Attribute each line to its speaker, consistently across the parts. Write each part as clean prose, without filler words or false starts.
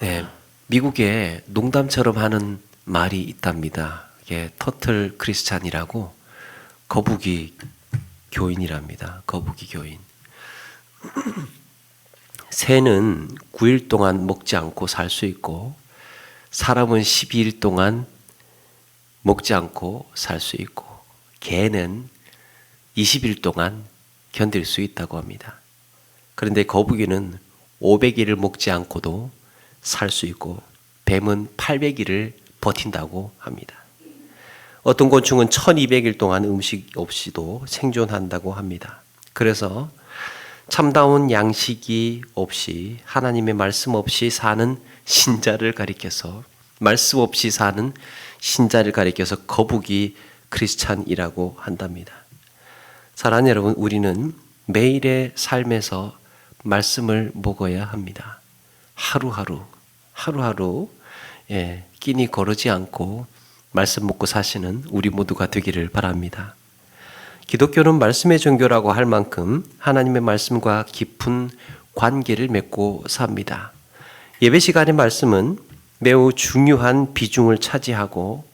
Speaker 1: 네, 미국에 농담처럼 하는 말이 있답니다. 이게 터틀 크리스찬이라고 거북이 교인이랍니다. 거북이 교인. 새는 9일 동안 먹지 않고 살 수 있고 사람은 12일 동안 먹지 않고 살 수 있고 개는 20일 동안 견딜 수 있다고 합니다. 그런데 거북이는 500일을 먹지 않고도 살 수 있고 뱀은 800일을 버틴다고 합니다. 어떤 곤충은 1200일 동안 음식 없이도 생존한다고 합니다. 그래서 참다운 양식이 없이 하나님의 말씀 없이 사는 신자를 가리켜서 말씀 없이 사는 신자를 가리켜서 거북이 크리스찬이라고 한답니다. 사랑하는 여러분, 우리는 매일의 삶에서 말씀을 먹어야 합니다. 하루하루 끼니 거르지 않고 말씀 먹고 사시는 우리 모두가 되기를 바랍니다. 기독교는 말씀의 종교라고 할 만큼 하나님의 말씀과 깊은 관계를 맺고 삽니다. 예배 시간의 말씀은 매우 중요한 비중을 차지하고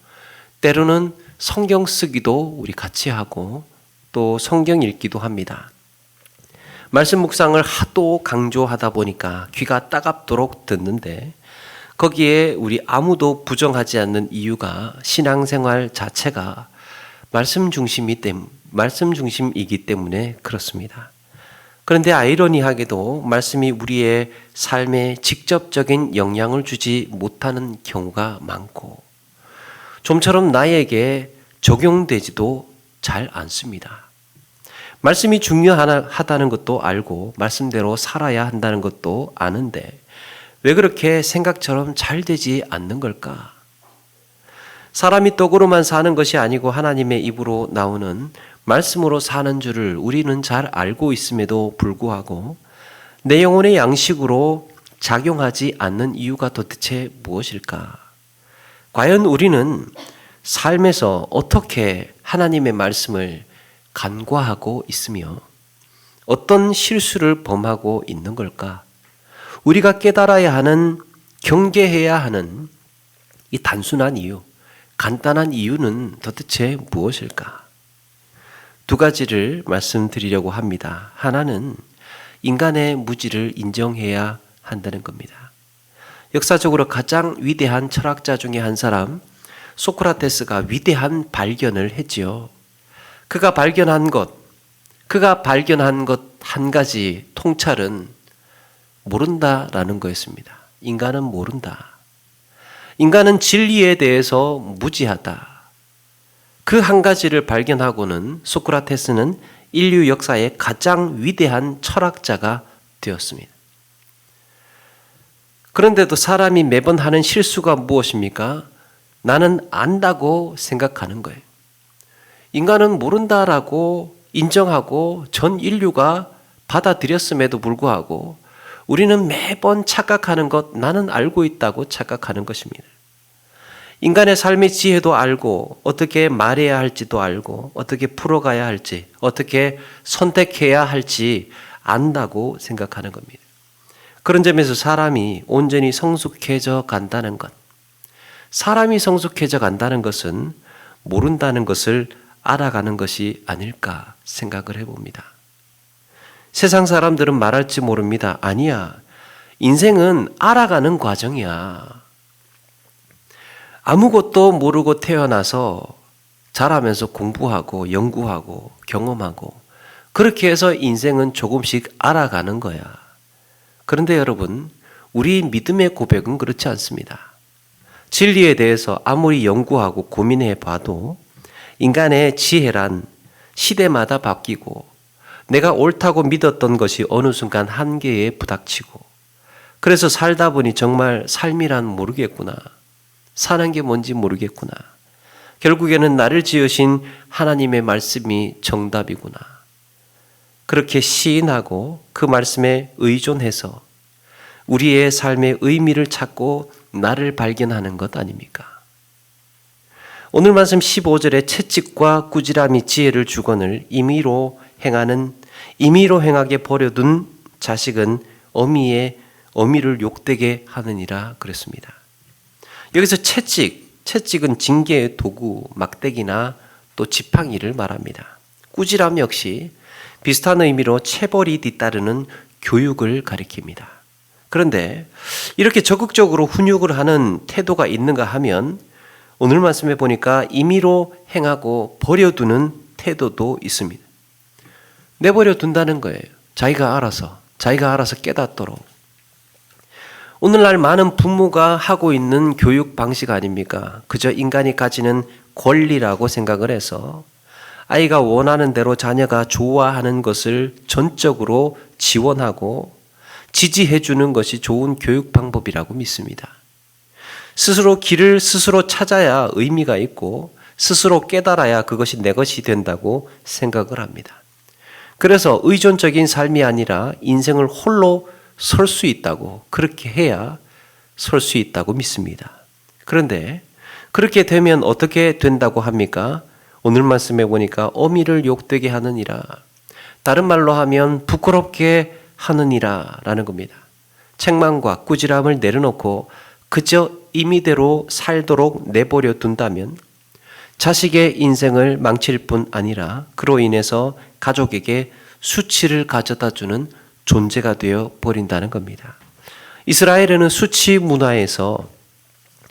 Speaker 1: 때로는 성경 쓰기도 우리 같이 하고 또 성경 읽기도 합니다. 말씀 묵상을 하도 강조하다 보니까 귀가 따갑도록 듣는데 거기에 우리 아무도 부정하지 않는 이유가 신앙생활 자체가 말씀 중심이기 때문에 그렇습니다. 그런데 아이러니하게도 말씀이 우리의 삶에 직접적인 영향을 주지 못하는 경우가 많고 좀처럼 나에게 적용되지도 잘 않습니다. 말씀이 중요하다는 것도 알고 말씀대로 살아야 한다는 것도 아는데 왜 그렇게 생각처럼 잘 되지 않는 걸까? 사람이 떡으로만 사는 것이 아니고 하나님의 입으로 나오는 말씀으로 사는 줄을 우리는 잘 알고 있음에도 불구하고 내 영혼의 양식으로 작용하지 않는 이유가 도대체 무엇일까? 과연 우리는 삶에서 어떻게 하나님의 말씀을 간과하고 있으며 어떤 실수를 범하고 있는 걸까? 우리가 깨달아야 하는, 경계해야 하는 이 단순한 이유, 간단한 이유는 도대체 무엇일까? 두 가지를 말씀드리려고 합니다. 하나는 인간의 무지를 인정해야 한다는 겁니다. 역사적으로 가장 위대한 철학자 중에 한 사람, 소크라테스가 위대한 발견을 했지요. 그가 발견한 것 한 가지 통찰은 모른다라는 거였습니다. 인간은 모른다. 인간은 진리에 대해서 무지하다. 그 한 가지를 발견하고는 소크라테스는 인류 역사의 가장 위대한 철학자가 되었습니다. 그런데도 사람이 매번 하는 실수가 무엇입니까? 나는 안다고 생각하는 거예요. 인간은 모른다라고 인정하고 전 인류가 받아들였음에도 불구하고 우리는 매번 착각하는 것, 나는 알고 있다고 착각하는 것입니다. 인간의 삶의 지혜도 알고 어떻게 말해야 할지도 알고 어떻게 풀어가야 할지 어떻게 선택해야 할지 안다고 생각하는 겁니다. 그런 점에서 사람이 온전히 성숙해져 간다는 것, 사람이 성숙해져 간다는 것은 모른다는 것을 알아가는 것이 아닐까 생각을 해봅니다. 세상 사람들은 말할지 모릅니다. 아니야. 인생은 알아가는 과정이야. 아무것도 모르고 태어나서 자라면서 공부하고 연구하고 경험하고 그렇게 해서 인생은 조금씩 알아가는 거야. 그런데 여러분, 우리 믿음의 고백은 그렇지 않습니다. 진리에 대해서 아무리 연구하고 고민해 봐도 인간의 지혜란 시대마다 바뀌고 내가 옳다고 믿었던 것이 어느 순간 한계에 부닥치고 그래서 살다 보니 정말 삶이란 모르겠구나. 사는 게 뭔지 모르겠구나. 결국에는 나를 지으신 하나님의 말씀이 정답이구나. 그렇게 시인하고 그 말씀에 의존해서 우리의 삶의 의미를 찾고 나를 발견하는 것 아닙니까? 오늘 말씀 15절에 채찍과 꾸지람이 지혜를 주거늘 임의로 행하게 버려둔 자식은 어미를 욕되게 하느니라 그랬습니다. 여기서 채찍은 징계의 도구, 막대기나 또 지팡이를 말합니다. 꾸지람 역시 비슷한 의미로 체벌이 뒤따르는 교육을 가리킵니다. 그런데 이렇게 적극적으로 훈육을 하는 태도가 있는가 하면 오늘 말씀해 보니까 임의로 행하고 버려두는 태도도 있습니다. 내버려 둔다는 거예요. 자기가 알아서 깨닫도록. 오늘날 많은 부모가 하고 있는 교육 방식 아닙니까? 그저 인간이 가지는 권리라고 생각을 해서 아이가 원하는 대로 자녀가 좋아하는 것을 전적으로 지원하고 지지해 주는 것이 좋은 교육 방법이라고 믿습니다. 스스로 길을 스스로 찾아야 의미가 있고 스스로 깨달아야 그것이 내 것이 된다고 생각을 합니다. 그래서 의존적인 삶이 아니라 인생을 홀로 설 수 있다고, 그렇게 해야 설 수 있다고 믿습니다. 그런데 그렇게 되면 어떻게 된다고 합니까? 오늘 말씀해 보니까 어미를 욕되게 하느니라. 다른 말로 하면 부끄럽게 하느니라 라는 겁니다. 책망과 꾸지람을 내려놓고 그저 임의대로 살도록 내버려 둔다면 자식의 인생을 망칠 뿐 아니라 그로 인해서 가족에게 수치를 가져다 주는 존재가 되어 버린다는 겁니다. 이스라엘에는 수치 문화에서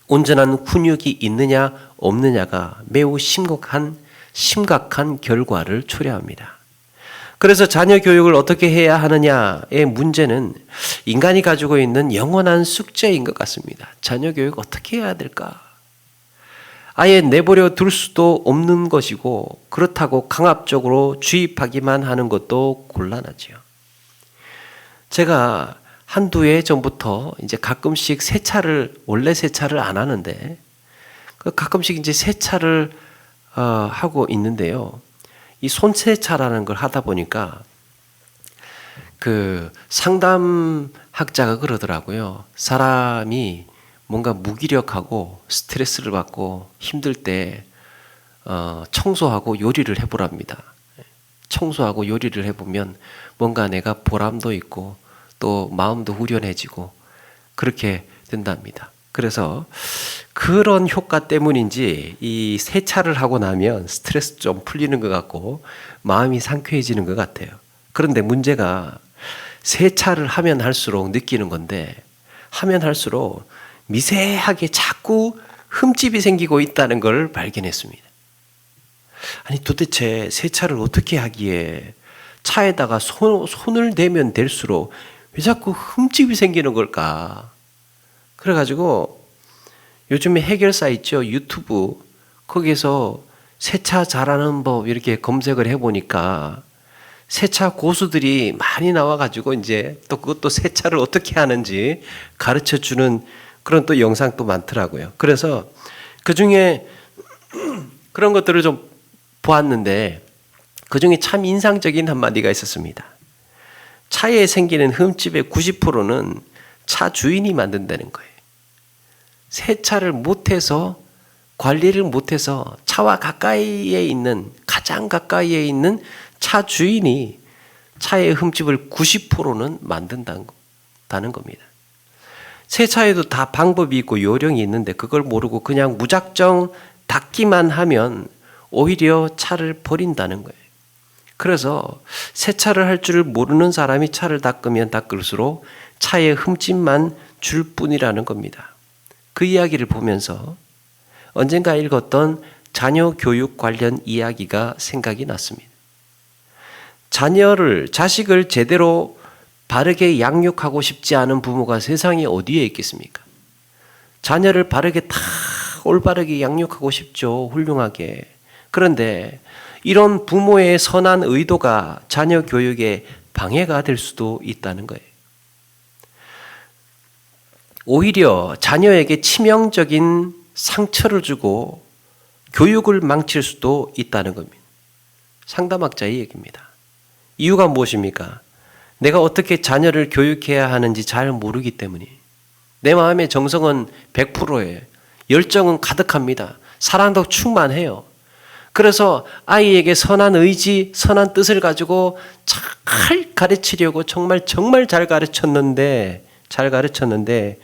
Speaker 1: 온전한 훈육이 있느냐 없느냐가 매우 심각한 결과를 초래합니다. 그래서 자녀 교육을 어떻게 해야 하느냐의 문제는 인간이 가지고 있는 영원한 숙제인 것 같습니다. 자녀 교육 어떻게 해야 될까? 아예 내버려 둘 수도 없는 것이고 그렇다고 강압적으로 주입하기만 하는 것도 곤란하지요. 제가 한두 해 전부터 이제 가끔씩 원래 세차를 안 하는데 가끔씩 이제 세차를 하고 있는데요. 이 손세차라는 걸 하다 보니까 그 상담학자가 그러더라고요. 사람이 뭔가 무기력하고 스트레스를 받고 힘들 때 청소하고 요리를 해보랍니다. 청소하고 요리를 해보면 뭔가 내가 보람도 있고 또 마음도 후련해지고 그렇게 된답니다. 그래서 그런 효과 때문인지 이 세차를 하고 나면 스트레스 좀 풀리는 것 같고 마음이 상쾌해지는 것 같아요. 그런데 문제가 세차를 하면 할수록 느끼는 건데 하면 할수록 미세하게 자꾸 흠집이 생기고 있다는 걸 발견했습니다. 아니 도대체 세차를 어떻게 하기에 차에다가 손을 대면 될수록 왜 자꾸 흠집이 생기는 걸까? 그래가지고 요즘에 해결사 있죠. 유튜브 거기에서 세차 잘하는 법 이렇게 검색을 해보니까 세차 고수들이 많이 나와가지고 이제 또 그것도 세차를 어떻게 하는지 가르쳐주는 그런 또 영상도 많더라고요. 그래서 그 중에 그런 것들을 좀 보았는데 그 중에 참 인상적인 한마디가 있었습니다. 차에 생기는 흠집의 90%는 차 주인이 만든다는 거예요. 세차를 못해서 관리를 못해서 차와 가장 가까이에 있는 차 주인이 차의 흠집을 90%는 만든다는 겁니다. 세차에도 다 방법이 있고 요령이 있는데 그걸 모르고 그냥 무작정 닦기만 하면 오히려 차를 버린다는 거예요. 그래서 세차를 할 줄 모르는 사람이 차를 닦으면 닦을수록 차에 흠집만 줄 뿐이라는 겁니다. 그 이야기를 보면서 언젠가 읽었던 자녀 교육 관련 이야기가 생각이 났습니다. 자식을 제대로 바르게 양육하고 싶지 않은 부모가 세상에 어디에 있겠습니까? 자녀를 바르게 다 올바르게 양육하고 싶죠. 훌륭하게. 그런데 이런 부모의 선한 의도가 자녀 교육에 방해가 될 수도 있다는 거예요. 오히려 자녀에게 치명적인 상처를 주고 교육을 망칠 수도 있다는 겁니다. 상담학자의 얘기입니다. 이유가 무엇입니까? 내가 어떻게 자녀를 교육해야 하는지 잘 모르기 때문이에요. 내 마음의 정성은 100%예요. 열정은 가득합니다. 사랑도 충만해요. 그래서 아이에게 선한 의지, 선한 뜻을 가지고 잘 가르치려고 정말 잘 가르쳤는데 잘 가르쳤는데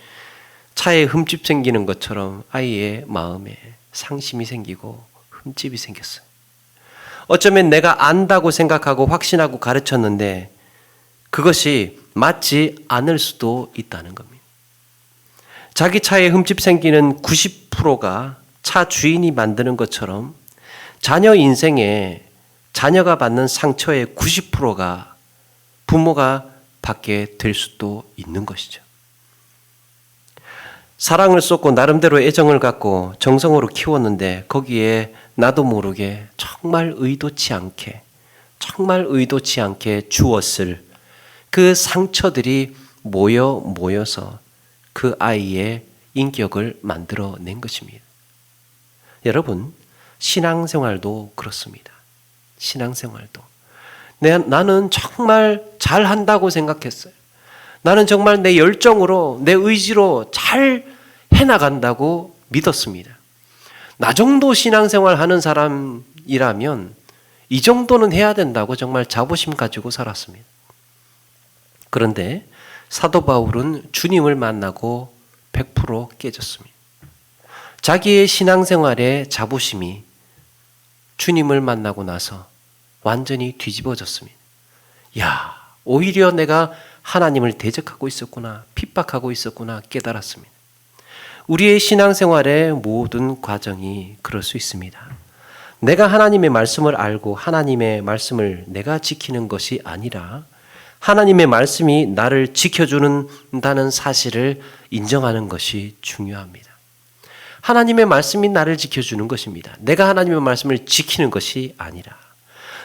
Speaker 1: 차에 흠집 생기는 것처럼 아이의 마음에 상심이 생기고 흠집이 생겼어요. 어쩌면 내가 안다고 생각하고 확신하고 가르쳤는데 그것이 맞지 않을 수도 있다는 겁니다. 자기 차에 흠집 생기는 90%가 차 주인이 만드는 것처럼 자녀 인생에 자녀가 받는 상처의 90%가 부모가 받게 될 수도 있는 것이죠. 사랑을 쏟고 나름대로 애정을 갖고 정성으로 키웠는데 거기에 나도 모르게 정말 의도치 않게 주었을 그 상처들이 모여서 그 아이의 인격을 만들어낸 것입니다. 여러분, 신앙생활도 그렇습니다. 신앙생활도. 나는 정말 잘한다고 생각했어요. 나는 정말 내 열정으로, 내 의지로 잘 해나간다고 믿었습니다. 나 정도 신앙생활 하는 사람이라면 이 정도는 해야 된다고 정말 자부심 가지고 살았습니다. 그런데 사도 바울은 주님을 만나고 100% 깨졌습니다. 자기의 신앙생활의 자부심이 주님을 만나고 나서 완전히 뒤집어졌습니다. 야, 오히려 내가 하나님을 대적하고 있었구나, 핍박하고 있었구나 깨달았습니다. 우리의 신앙생활의 모든 과정이 그럴 수 있습니다. 내가 하나님의 말씀을 알고 하나님의 말씀을 내가 지키는 것이 아니라 하나님의 말씀이 나를 지켜주는다는 사실을 인정하는 것이 중요합니다. 하나님의 말씀이 나를 지켜주는 것입니다. 내가 하나님의 말씀을 지키는 것이 아니라,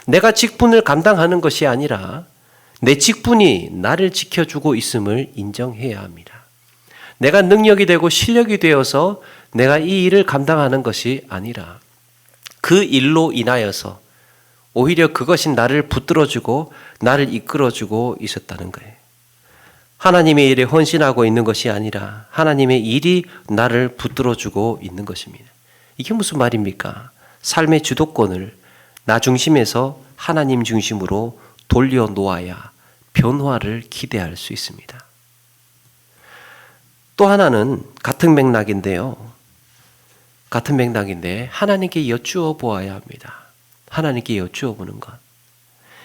Speaker 1: 내가 직분을 감당하는 것이 아니라 내 직분이 나를 지켜주고 있음을 인정해야 합니다. 내가 능력이 되고 실력이 되어서 내가 이 일을 감당하는 것이 아니라 그 일로 인하여서 오히려 그것이 나를 붙들어주고 나를 이끌어주고 있었다는 거예요. 하나님의 일에 헌신하고 있는 것이 아니라 하나님의 일이 나를 붙들어주고 있는 것입니다. 이게 무슨 말입니까? 삶의 주도권을 나 중심에서 하나님 중심으로 돌려놓아야 변화를 기대할 수 있습니다. 또 하나는 같은 맥락인데 하나님께 여쭈어 보아야 합니다. 하나님께 여쭈어 보는 것.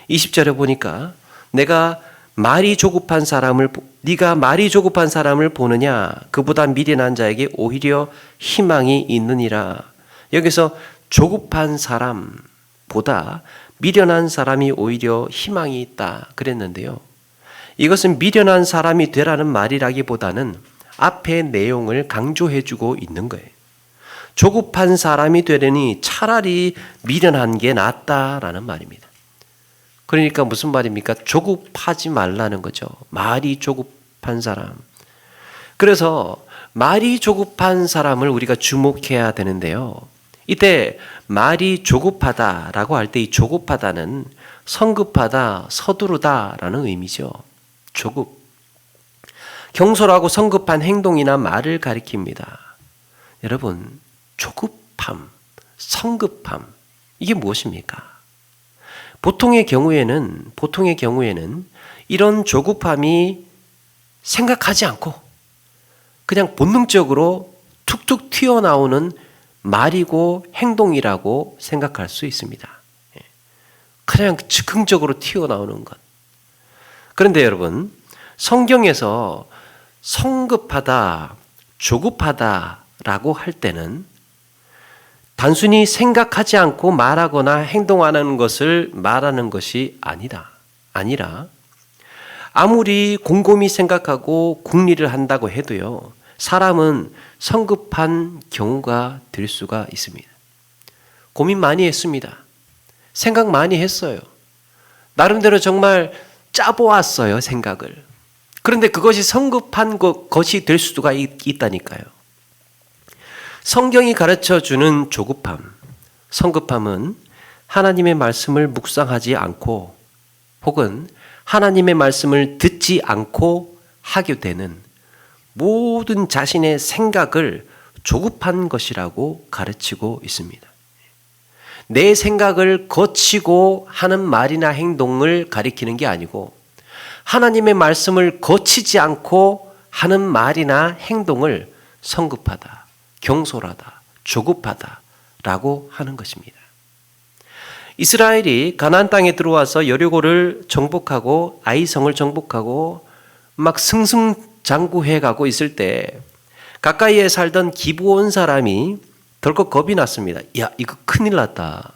Speaker 1: 20절에 보니까 네가 말이 조급한 사람을 보느냐? 그보다 미련한 자에게 오히려 희망이 있느니라. 여기서 조급한 사람보다 미련한 사람이 오히려 희망이 있다 그랬는데요. 이것은 미련한 사람이 되라는 말이라기보다는 앞의 내용을 강조해주고 있는 거예요. 조급한 사람이 되려니 차라리 미련한 게 낫다라는 말입니다. 그러니까 무슨 말입니까? 조급하지 말라는 거죠. 말이 조급한 사람. 그래서 말이 조급한 사람을 우리가 주목해야 되는데요. 이때 말이 조급하다라고 할 때 이 조급하다는 성급하다, 서두르다라는 의미죠. 조급. 경솔하고 성급한 행동이나 말을 가리킵니다. 여러분, 조급함, 성급함, 이게 무엇입니까? 보통의 경우에는 이런 조급함이 생각하지 않고 그냥 본능적으로 툭툭 튀어나오는 말이고 행동이라고 생각할 수 있습니다. 그냥 즉흥적으로 튀어나오는 것. 그런데 여러분, 성경에서 성급하다, 조급하다라고 할 때는 단순히 생각하지 않고 말하거나 행동하는 것을 말하는 것이 아니라 아무리 곰곰이 생각하고 궁리를 한다고 해도요, 사람은 성급한 경우가 될 수가 있습니다. 고민 많이 했습니다. 생각 많이 했어요. 나름대로 정말 짜보았어요, 생각을. 그런데 그것이 성급한 것이 될 수가 있다니까요. 성경이 가르쳐주는 조급함, 성급함은 하나님의 말씀을 묵상하지 않고 혹은 하나님의 말씀을 듣지 않고 하게 되는 모든 자신의 생각을 조급한 것이라고 가르치고 있습니다. 내 생각을 거치고 하는 말이나 행동을 가리키는 게 아니고 하나님의 말씀을 거치지 않고 하는 말이나 행동을 성급하다, 경솔하다, 조급하다라고 하는 것입니다. 이스라엘이 가나안 땅에 들어와서 여리고를 정복하고 아이성을 정복하고 막 승승장구해 가고 있을 때 가까이에 살던 기브온 사람이 덜컥 겁이 났습니다. 야, 이거 큰일 났다.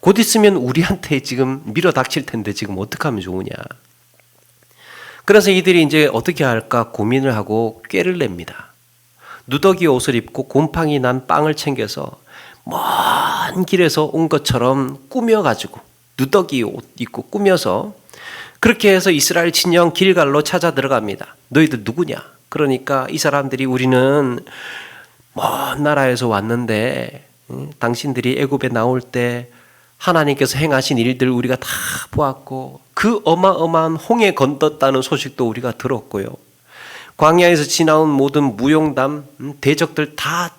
Speaker 1: 곧 있으면 우리한테 지금 밀어닥칠 텐데 지금 어떻게 하면 좋으냐. 그래서 이들이 이제 어떻게 할까 고민을 하고 꾀를 냅니다. 누더기 옷을 입고 곰팡이 난 빵을 챙겨서 먼 길에서 온 것처럼 꾸며가지고 누더기 옷 입고 꾸며서 그렇게 해서 이스라엘 진영 길갈로 찾아 들어갑니다. 너희들 누구냐? 그러니까 이 사람들이 우리는 먼 나라에서 왔는데 당신들이 애굽에 나올 때 하나님께서 행하신 일들 우리가 다 보았고 그 어마어마한 홍해 건넜다는 소식도 우리가 들었고요. 광야에서 지나온 모든 무용담, 대적들 다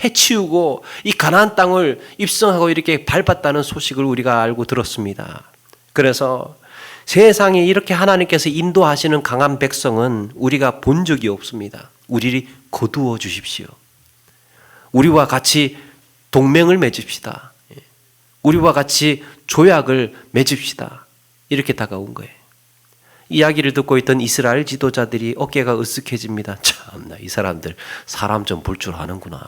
Speaker 1: 해치우고 이 가나안 땅을 입성하고 이렇게 밟았다는 소식을 우리가 알고 들었습니다. 그래서 세상에 이렇게 하나님께서 인도하시는 강한 백성은 우리가 본 적이 없습니다. 우리를 거두어 주십시오. 우리와 같이 동맹을 맺읍시다. 우리와 같이 조약을 맺읍시다. 이렇게 다가온 거예요. 이야기를 듣고 있던 이스라엘 지도자들이 어깨가 으쓱해집니다. 참나 이 사람들 사람 좀 볼 줄 아는구나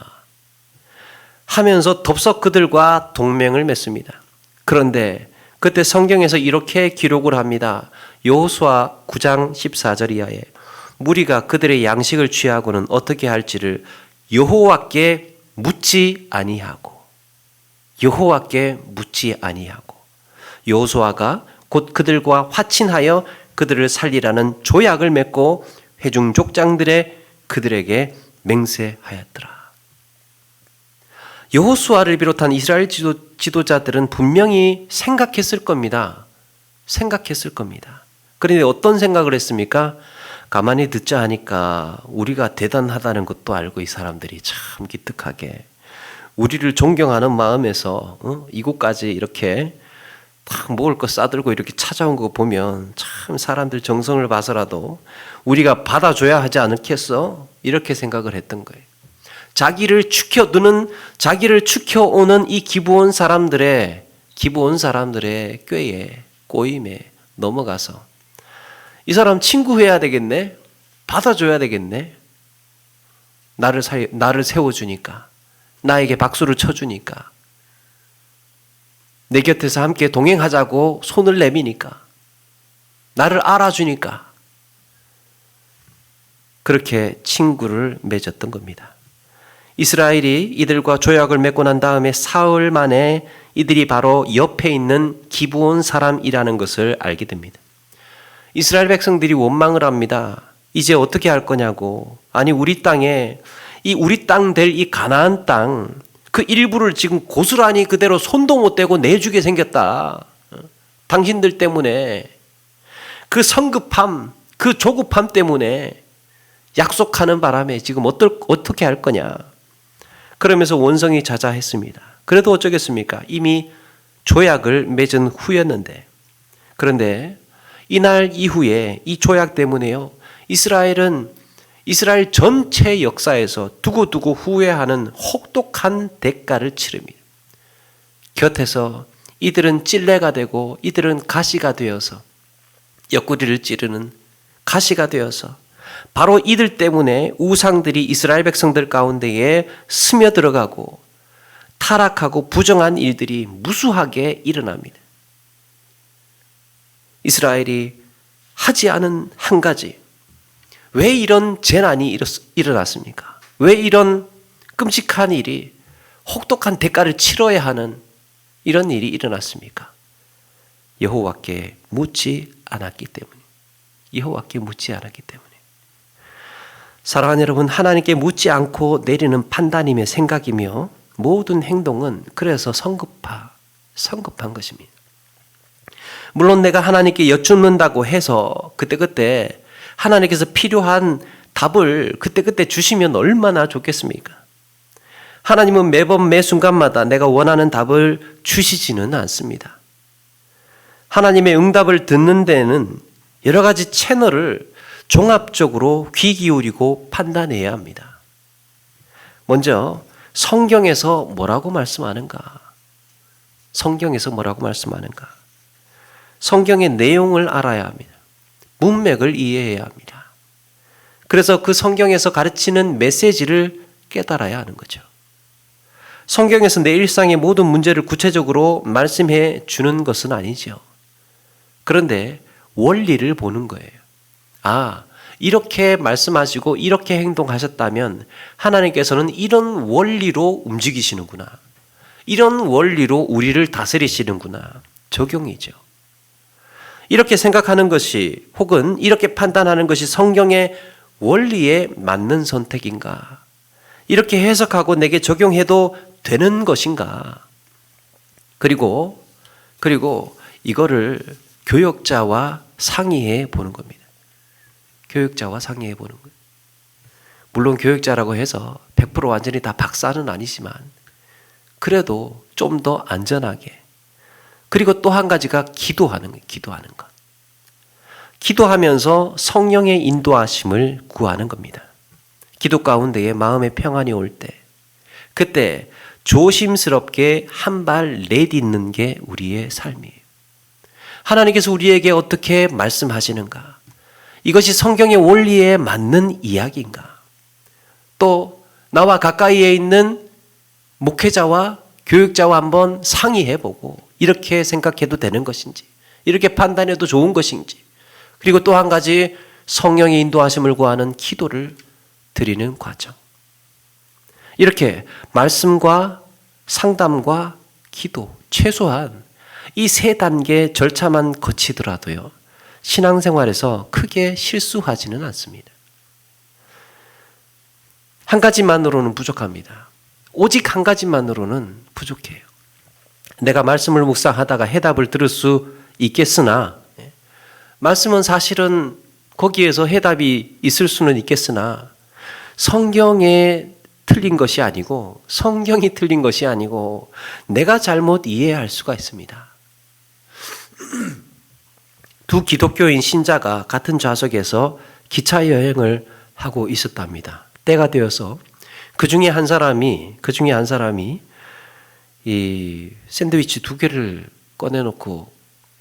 Speaker 1: 하면서 덥석 그들과 동맹을 맺습니다. 그런데 그때 성경에서 이렇게 기록을 합니다. 여호수아 9장 14절 이하에 무리가 그들의 양식을 취하고는 어떻게 할지를 여호와께 묻지 아니하고 여호수아가 곧 그들과 화친하여 그들을 살리라는 조약을 맺고 회중 족장들의 그들에게 맹세하였더라. 여호수아를 비롯한 이스라엘 지도자들은 분명히 생각했을 겁니다. 그런데 어떤 생각을 했습니까? 가만히 듣자 하니까 우리가 대단하다는 것도 알고 이 사람들이 참 기특하게 우리를 존경하는 마음에서 이곳까지 이렇게 딱 먹을 거 싸들고 이렇게 찾아온 거 보면 참 사람들 정성을 봐서라도 우리가 받아줘야 하지 않겠어? 이렇게 생각을 했던 거예요. 자기를 추켜오는 이 기브온 사람들의 꾀에 꼬임에 넘어가서 이 사람 친구해야 되겠네? 받아줘야 되겠네? 나를 세워주니까 나에게 박수를 쳐주니까 내 곁에서 함께 동행하자고 손을 내미니까 나를 알아주니까 그렇게 친구를 맺었던 겁니다. 이스라엘이 이들과 조약을 맺고 난 다음에 사흘 만에 이들이 바로 옆에 있는 기브온 사람이라는 것을 알게 됩니다. 이스라엘 백성들이 원망을 합니다. 이제 어떻게 할 거냐고. 아니 우리 땅에 우리 땅 될 이 가나안 땅 그 일부를 지금 고스란히 그대로 손도 못 대고 내주게 생겼다. 당신들 때문에 그 성급함, 그 조급함 때문에 약속하는 바람에 지금 어떻게 할 거냐. 그러면서 원성이 자자했습니다. 그래도 어쩌겠습니까? 이미 조약을 맺은 후였는데. 그런데 이날 이후에 이 조약 때문에요. 이스라엘 전체 역사에서 두고두고 후회하는 혹독한 대가를 치릅니다. 곁에서 이들은 찔레가 되고 이들은 가시가 되어서 옆구리를 찌르는 가시가 되어서 바로 이들 때문에 우상들이 이스라엘 백성들 가운데에 스며들어가고 타락하고 부정한 일들이 무수하게 일어납니다. 이스라엘이 하지 않은 한 가지, 왜 이런 재난이 일어났습니까? 왜 이런 끔찍한 일이 혹독한 대가를 치러야 하는 이런 일이 일어났습니까? 여호와께 묻지 않았기 때문에. 사랑하는 여러분, 하나님께 묻지 않고 내리는 판단이며 생각이며 모든 행동은 그래서 성급한 것입니다. 물론 내가 하나님께 여쭙는다고 해서 그때그때 하나님께서 필요한 답을 그때그때 주시면 얼마나 좋겠습니까? 하나님은 매번 매 순간마다 내가 원하는 답을 주시지는 않습니다. 하나님의 응답을 듣는 데는 여러 가지 채널을 종합적으로 귀 기울이고 판단해야 합니다. 먼저 성경에서 뭐라고 말씀하는가? 성경에서 뭐라고 말씀하는가? 성경의 내용을 알아야 합니다. 문맥을 이해해야 합니다. 그래서 그 성경에서 가르치는 메시지를 깨달아야 하는 거죠. 성경에서 내 일상의 모든 문제를 구체적으로 말씀해 주는 것은 아니죠. 그런데 원리를 보는 거예요. 아, 이렇게 말씀하시고 이렇게 행동하셨다면 하나님께서는 이런 원리로 움직이시는구나. 이런 원리로 우리를 다스리시는구나. 적용이죠. 이렇게 생각하는 것이 혹은 이렇게 판단하는 것이 성경의 원리에 맞는 선택인가? 이렇게 해석하고 내게 적용해도 되는 것인가? 그리고 이거를 교역자와 상의해 보는 겁니다. 교역자와 상의해 보는 거예요. 물론 교역자라고 해서 100% 완전히 다 박사는 아니지만 그래도 좀 더 안전하게. 그리고 또 한 가지가 기도하는 거예요. 기도하는 것. 기도하면서 성령의 인도하심을 구하는 겁니다. 기도 가운데에 마음의 평안이 올 때, 그때 조심스럽게 한 발 내딛는 게 우리의 삶이에요. 하나님께서 우리에게 어떻게 말씀하시는가? 이것이 성경의 원리에 맞는 이야기인가? 또 나와 가까이에 있는 목회자와 교육자와 한번 상의해보고 이렇게 생각해도 되는 것인지, 이렇게 판단해도 좋은 것인지, 그리고 또 한 가지 성령의 인도하심을 구하는 기도를 드리는 과정. 이렇게 말씀과 상담과 기도, 최소한 이 세 단계 절차만 거치더라도요, 신앙생활에서 크게 실수하지는 않습니다. 한 가지만으로는 부족합니다. 오직 한 가지만으로는 부족해요. 내가 말씀을 묵상하다가 해답을 들을 수 있겠으나, 말씀은 사실은 거기에서 해답이 있을 수는 있겠으나 성경에 틀린 것이 아니고, 성경이 틀린 것이 아니고 내가 잘못 이해할 수가 있습니다. 두 기독교인 신자가 같은 좌석에서 기차 여행을 하고 있었답니다. 때가 되어서 그 중에 한 사람이 이 샌드위치 2개를 꺼내놓고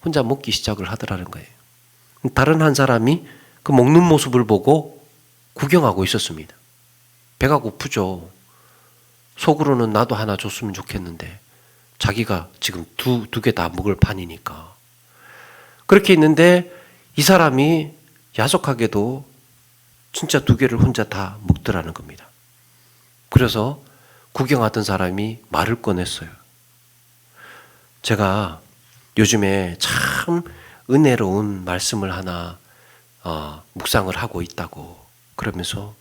Speaker 1: 혼자 먹기 시작을 하더라는 거예요. 다른 한 사람이 그 먹는 모습을 보고 구경하고 있었습니다. 배가 고프죠. 속으로는 나도 하나 줬으면 좋겠는데 자기가 지금 두 개 다 먹을 판이니까. 그렇게 있는데 이 사람이 야속하게도 진짜 2개를 혼자 다 먹더라는 겁니다. 그래서 구경하던 사람이 말을 꺼냈어요. 제가 요즘에 참 은혜로운 말씀을 하나 묵상을 하고 있다고. 그러면서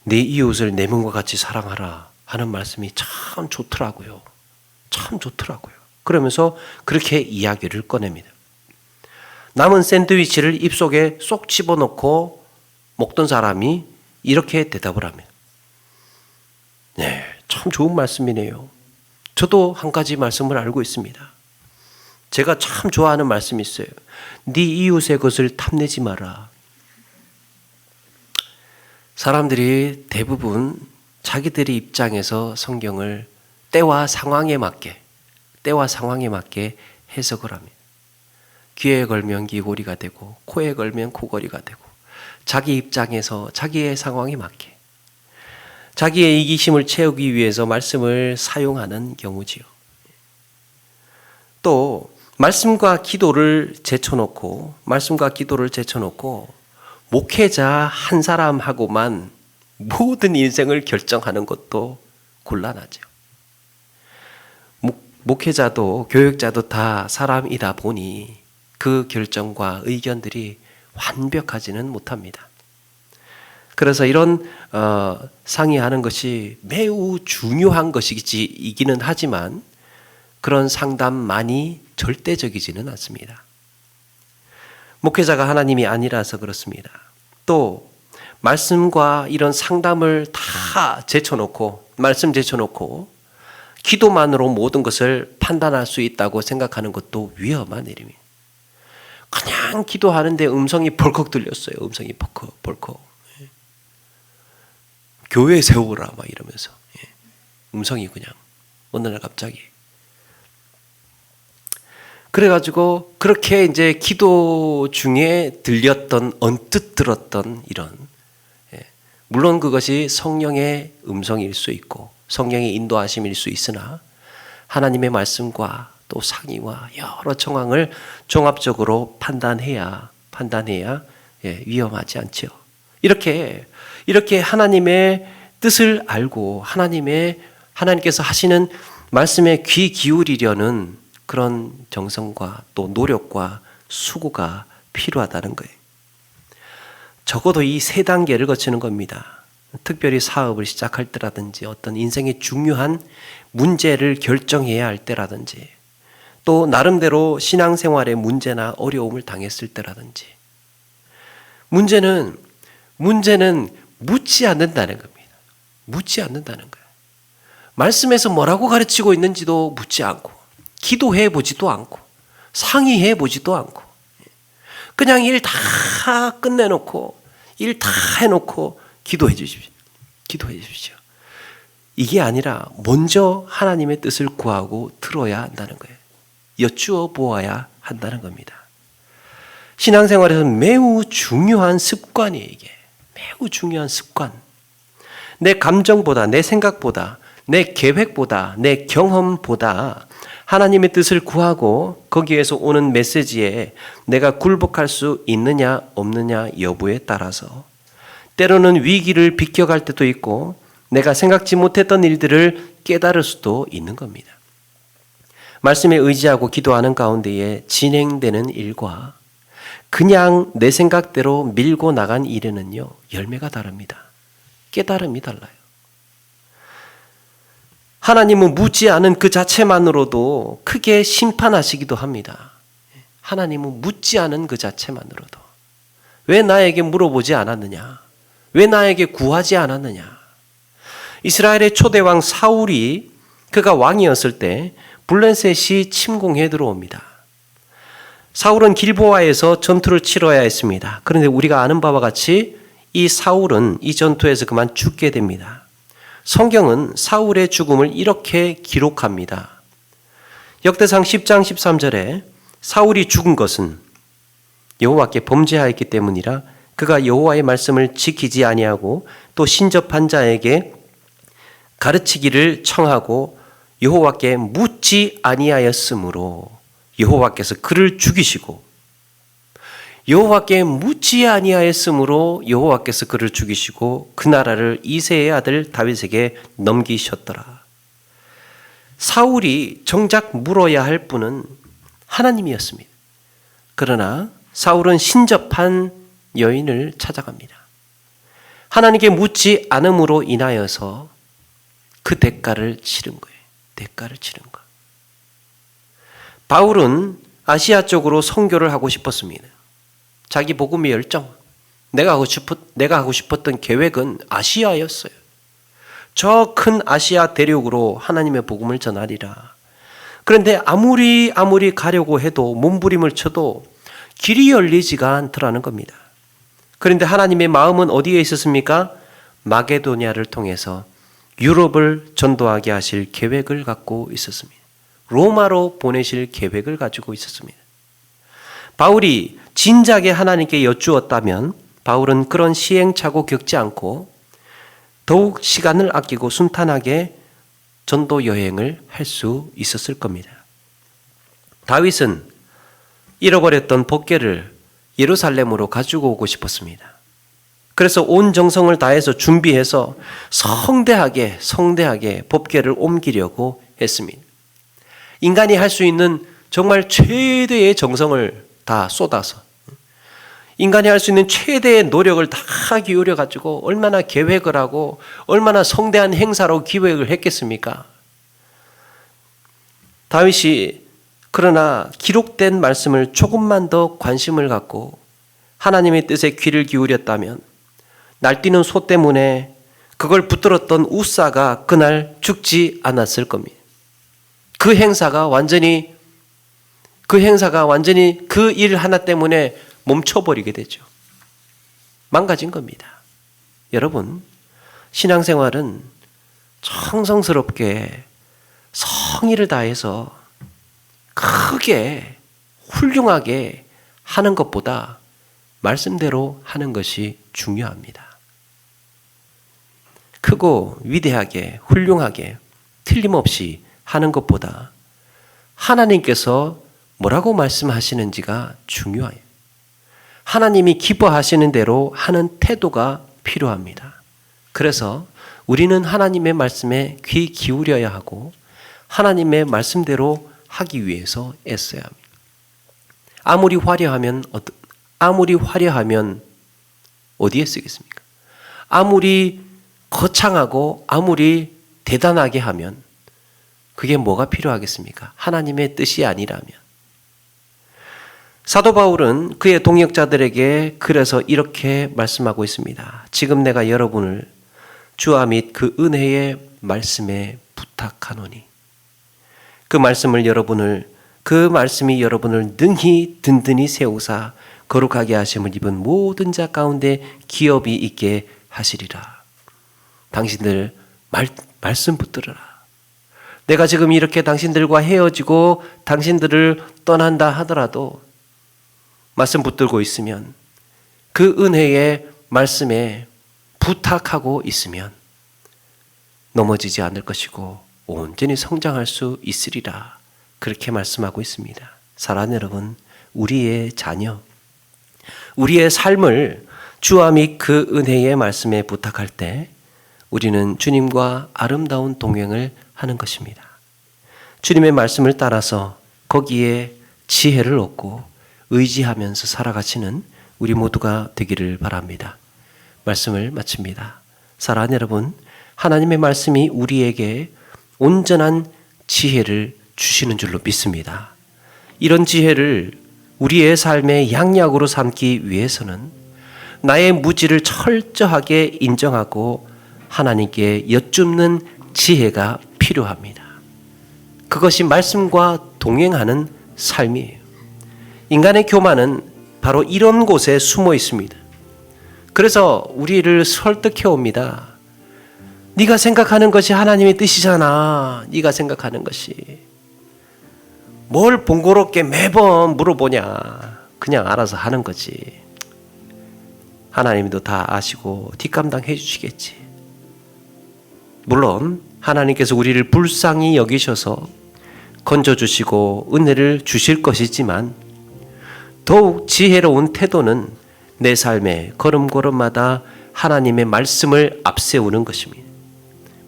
Speaker 1: 내 이웃을 내 몸과 같이 사랑하라 하는 말씀이 참 좋더라고요. 참 좋더라고요. 그러면서 그렇게 이야기를 꺼냅니다. 남은 샌드위치를 입속에 쏙 집어넣고 먹던 사람이 이렇게 대답을 합니다. 네, 참 좋은 말씀이네요. 저도 한 가지 말씀을 알고 있습니다. 제가 참 좋아하는 말씀이 있어요. 네 이웃의 것을 탐내지 마라. 사람들이 대부분 자기들의 입장에서 성경을 때와 상황에 맞게 해석을 합니다. 귀에 걸면 귀고리가 되고 코에 걸면 코걸이가 되고 자기 입장에서 자기의 상황에 맞게 자기의 이기심을 채우기 위해서 말씀을 사용하는 경우지요. 또 말씀과 기도를 제쳐놓고 목회자 한 사람하고만 모든 인생을 결정하는 것도 곤란하죠. 목회자도 교육자도 다 사람이다 보니 그 결정과 의견들이 완벽하지는 못합니다. 그래서 이런 상의하는 것이 매우 중요한 것이기는 하지만 그런 상담만이 절대적이지는 않습니다. 목회자가 하나님이 아니라서 그렇습니다. 또 말씀과 이런 상담을 다 말씀 제쳐놓고 기도만으로 모든 것을 판단할 수 있다고 생각하는 것도 위험한 일입니다. 그냥 기도하는데 음성이 벌컥 들렸어요. 음성이 벌컥. 교회 세우라 막 이러면서 음성이 그냥 어느 날 갑자기. 그래가지고 그렇게 이제 기도 중에 들렸던 언뜻 들었던 이런, 물론 그것이 성령의 음성일 수 있고 성령의 인도하심일 수 있으나 하나님의 말씀과 또 상의와 여러 정황을 종합적으로 판단해야 위험하지 않죠. 이렇게 하나님의 뜻을 알고 하나님께서 하시는 말씀에 귀 기울이려는 그런 정성과 또 노력과 수고가 필요하다는 거예요. 적어도 이 세 단계를 거치는 겁니다. 특별히 사업을 시작할 때라든지 어떤 인생의 중요한 문제를 결정해야 할 때라든지 또 나름대로 신앙생활에 문제나 어려움을 당했을 때라든지 문제는 묻지 않는다는 겁니다. 묻지 않는다는 거예요. 말씀에서 뭐라고 가르치고 있는지도 묻지 않고 기도해 보지도 않고 상의해 보지도 않고 그냥 일 다 끝내놓고 일 다 해놓고 기도해 주십시오. 기도해 주십시오. 이게 아니라 먼저 하나님의 뜻을 구하고 들어야 한다는 거예요. 여쭈어 보아야 한다는 겁니다. 신앙생활에서는 매우 중요한 습관이에요. 이게 매우 중요한 습관. 내 감정보다 내 생각보다 내 계획보다 내 경험보다 하나님의 뜻을 구하고 거기에서 오는 메시지에 내가 굴복할 수 있느냐 없느냐 여부에 따라서 때로는 위기를 비껴갈 때도 있고 내가 생각지 못했던 일들을 깨달을 수도 있는 겁니다. 말씀에 의지하고 기도하는 가운데에 진행되는 일과 그냥 내 생각대로 밀고 나간 일에는요, 열매가 다릅니다. 깨달음이 달라요. 하나님은 묻지 않은 그 자체만으로도 크게 심판하시기도 합니다. 하나님은 묻지 않은 그 자체만으로도 왜 나에게 물어보지 않았느냐? 왜 나에게 구하지 않았느냐? 이스라엘의 초대왕 사울이 그가 왕이었을 때 블레셋이 침공해 들어옵니다. 사울은 길보아에서 전투를 치러야 했습니다. 그런데 우리가 아는 바와 같이 이 사울은 이 전투에서 그만 죽게 됩니다. 성경은 사울의 죽음을 이렇게 기록합니다. 역대상 10장 13절에 사울이 죽은 것은 여호와께 범죄하였기 때문이라 그가 여호와의 말씀을 지키지 아니하고 또 신접한 자에게 가르치기를 청하고 여호와께 묻지 아니하였으므로 여호와께서 그를 죽이시고 여호와께 묻지 아니하였으므로 여호와께서 그를 죽이시고 그 나라를 이새의 아들 다윗에게 넘기셨더라. 사울이 정작 물어야 할 분은 하나님이었습니다. 그러나 사울은 신접한 여인을 찾아갑니다. 하나님께 묻지 않음으로 인하여서 그 대가를 치른 거예요. 대가를 치른 거. 바울은 아시아 쪽으로 선교를 하고 싶었습니다. 자기 복음의 열정, 내가 하고 싶었던 계획은 아시아였어요. 저 큰 아시아 대륙으로 하나님의 복음을 전하리라. 그런데 아무리 가려고 해도 몸부림을 쳐도 길이 열리지가 않더라는 겁니다. 그런데 하나님의 마음은 어디에 있었습니까? 마게도냐를 통해서 유럽을 전도하게 하실 계획을 갖고 있었습니다. 로마로 보내실 계획을 가지고 있었습니다. 바울이 진작에 하나님께 여쭈었다면 바울은 그런 시행착오 겪지 않고 더욱 시간을 아끼고 순탄하게 전도 여행을 할 수 있었을 겁니다. 다윗은 잃어버렸던 법궤를 예루살렘으로 가지고 오고 싶었습니다. 그래서 온 정성을 다해서 준비해서 성대하게 법궤를 옮기려고 했습니다. 인간이 할 수 있는 정말 최대의 정성을 다 쏟아서 인간이 할 수 있는 최대의 노력을 다 기울여 가지고 얼마나 계획을 하고 얼마나 성대한 행사로 기획을 했겠습니까? 다윗이 그러나 기록된 말씀을 조금만 더 관심을 갖고 하나님의 뜻에 귀를 기울였다면 날뛰는 소 때문에 그걸 붙들었던 우사가 그날 죽지 않았을 겁니다. 그 행사가 완전히 그 행사가 완전히 그 일 하나 때문에 멈춰버리게 되죠. 망가진 겁니다. 여러분, 신앙생활은 정성스럽게 성의를 다해서 크게 훌륭하게 하는 것보다 말씀대로 하는 것이 중요합니다. 크고 위대하게 훌륭하게 틀림없이 하는 것보다 하나님께서 뭐라고 말씀하시는지가 중요해요. 하나님이 기뻐하시는 대로 하는 태도가 필요합니다. 그래서 우리는 하나님의 말씀에 귀 기울여야 하고 하나님의 말씀대로 하기 위해서 애써야 합니다. 아무리 화려하면 어디에 쓰겠습니까? 아무리 거창하고 아무리 대단하게 하면 그게 뭐가 필요하겠습니까? 하나님의 뜻이 아니라면. 사도 바울은 그의 동역자들에게 그래서 이렇게 말씀하고 있습니다. 지금 내가 여러분을 주와 및 그 은혜의 말씀에 부탁하노니 그 말씀이 여러분을 능히 든든히 세우사 거룩하게 하심을 입은 모든 자 가운데 기업이 있게 하시리라. 당신들 말씀 붙들어라. 내가 지금 이렇게 당신들과 헤어지고 당신들을 떠난다 하더라도 말씀 붙들고 있으면 그 은혜의 말씀에 부탁하고 있으면 넘어지지 않을 것이고 온전히 성장할 수 있으리라. 그렇게 말씀하고 있습니다. 사랑하는 여러분, 우리의 자녀, 우리의 삶을 주와 및 그 은혜의 말씀에 부탁할 때 우리는 주님과 아름다운 동행을 하는 것입니다. 주님의 말씀을 따라서 거기에 지혜를 얻고 의지하면서 살아가시는 우리 모두가 되기를 바랍니다. 말씀을 마칩니다. 사랑하는 여러분, 하나님의 말씀이 우리에게 온전한 지혜를 주시는 줄로 믿습니다. 이런 지혜를 우리의 삶의 양약으로 삼기 위해서는 나의 무지를 철저하게 인정하고 하나님께 여쭙는 지혜가 필요합니다. 그것이 말씀과 동행하는 삶이에요. 인간의 교만은 바로 이런 곳에 숨어 있습니다. 그래서 우리를 설득해 옵니다. 네가 생각하는 것이 하나님의 뜻이잖아. 네가 생각하는 것이. 뭘 번거롭게 매번 물어보냐. 그냥 알아서 하는 거지. 하나님도 다 아시고 뒷감당해 주시겠지. 물론 하나님께서 우리를 불쌍히 여기셔서 건져주시고 은혜를 주실 것이지만 더욱 지혜로운 태도는 내 삶의 걸음걸음마다 하나님의 말씀을 앞세우는 것입니다.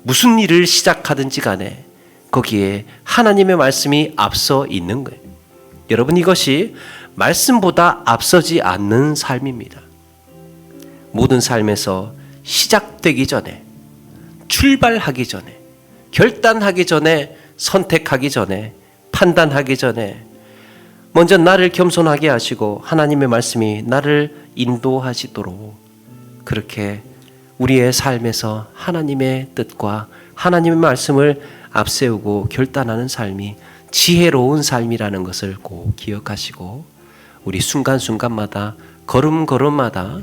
Speaker 1: 무슨 일을 시작하든지 간에 거기에 하나님의 말씀이 앞서 있는 거예요. 여러분, 이것이 말씀보다 앞서지 않는 삶입니다. 모든 삶에서 시작되기 전에, 출발하기 전에, 결단하기 전에, 선택하기 전에, 판단하기 전에 먼저 나를 겸손하게 하시고 하나님의 말씀이 나를 인도하시도록 그렇게 우리의 삶에서 하나님의 뜻과 하나님의 말씀을 앞세우고 결단하는 삶이 지혜로운 삶이라는 것을 꼭 기억하시고 우리 순간순간마다 걸음걸음마다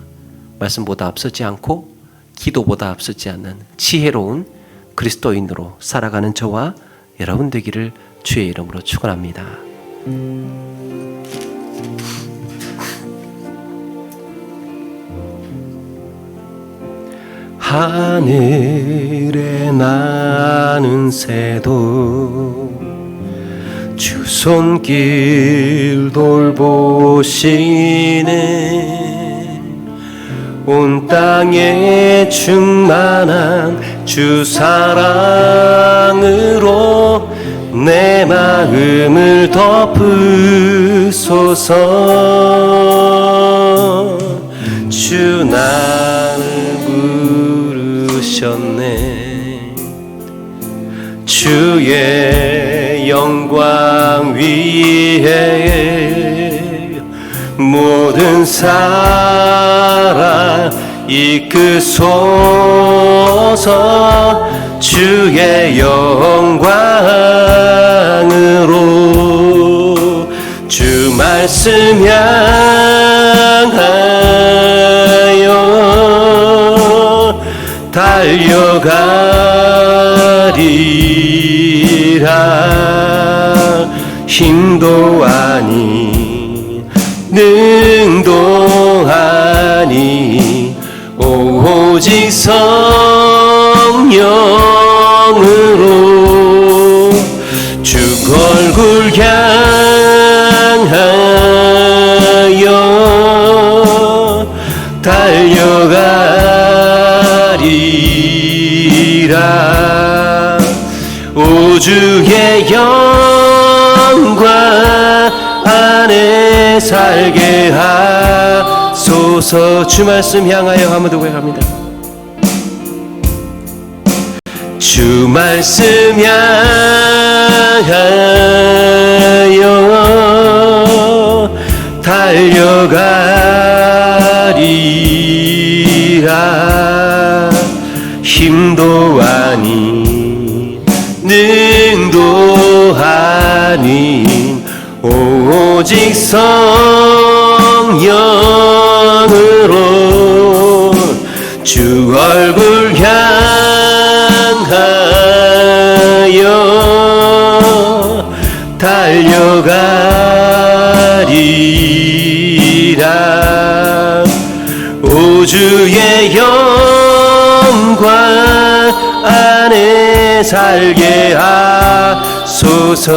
Speaker 1: 말씀보다 앞서지 않고 기도보다 앞서지 않는 지혜로운 그리스도인으로 살아가는 저와 여러분 되기를 주의 이름으로 축원합니다. 하늘에 나는 새도 주 손길 돌보시네. 온 땅에 충만한 주 사랑으로 내 마음을 덮으소서. 주 나를 부르셨네. 주의 영광 위에 모든 사랑 이끄소서. 주의 영광으로 말씀 향하여 달려가리라. 힘도 아니 능도 아니 오직 성령으로 주 얼굴 향하여 달려가리라. 오 주의 영광 안에 살게 하소서. 주 말씀 향하여 한번더 고백합니다. 주 말씀 향하여 달려가리라. 힘도 아닌 능도 아닌 오직 성령으로 주 얼굴 향하여 달려가리라. 오 주의 영광 안에 살게 하소서.